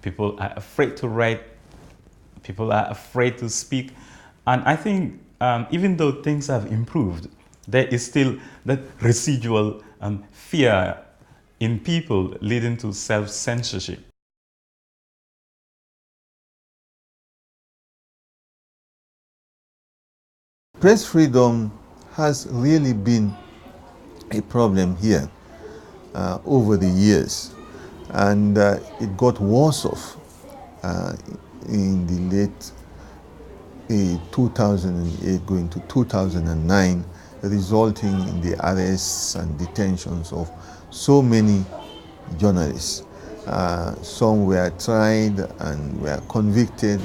People are afraid to write. People are afraid to speak. And I think even though things have improved, there is still that residual fear in people leading to self-censorship. Press freedom has really been a problem here over the years, and it got worse off in the late 2008 going to 2009, resulting in the arrests and detentions of so many journalists. Some were tried and were convicted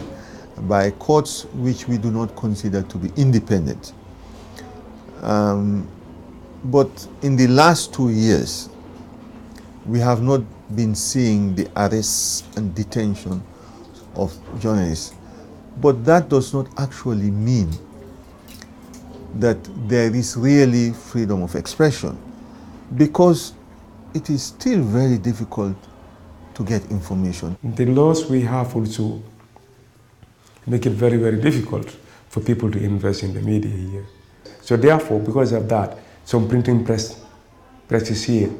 by courts which we do not consider to be independent. But in the last 2 years, we have not been seeing the arrests and detention of journalists. But that does not actually mean that there is really freedom of expression, because it is still very difficult to get information. The laws we have also make it very, very difficult for people to invest in the media here. So therefore, because of that, some printing presses here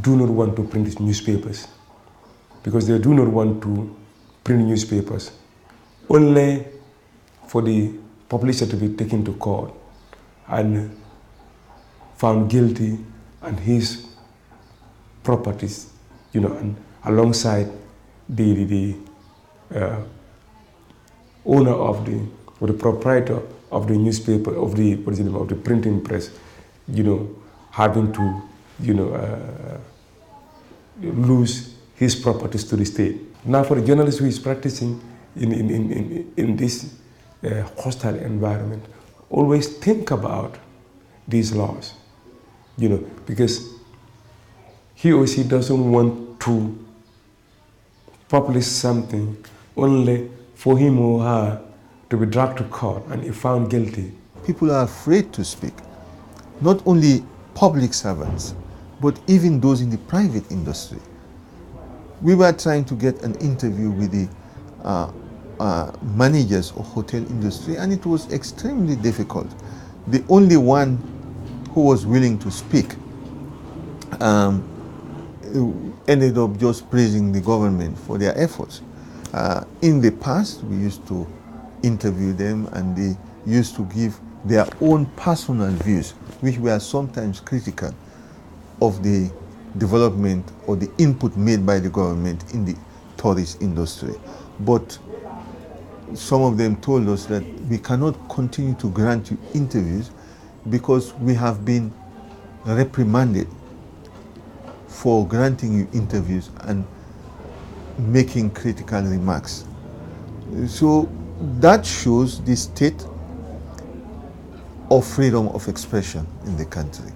do not want to print newspapers, because they do not want to print newspapers only for the publisher to be taken to court and found guilty and his properties, and alongside the owner of or the proprietor of the newspaper, of the printing press, having to, lose his properties to the state. Now, for the journalist who is practicing in this hostile environment, always think about these laws, because he or she doesn't want to publish something only for him or her to be dragged to court and if found guilty. People are afraid to speak, not only public servants, but even those in the private industry. We were trying to get an interview with the managers of hotel industry, and it was extremely difficult. The only one who was willing to speak ended up just praising the government for their efforts. In the past, we used to interview them, and they used to give their own personal views, which were sometimes critical of the development or the input made by the government in the tourist industry. But some of them told us that we cannot continue to grant you interviews because we have been reprimanded for granting you interviews and making critical remarks. So that shows the state of freedom of expression in the country.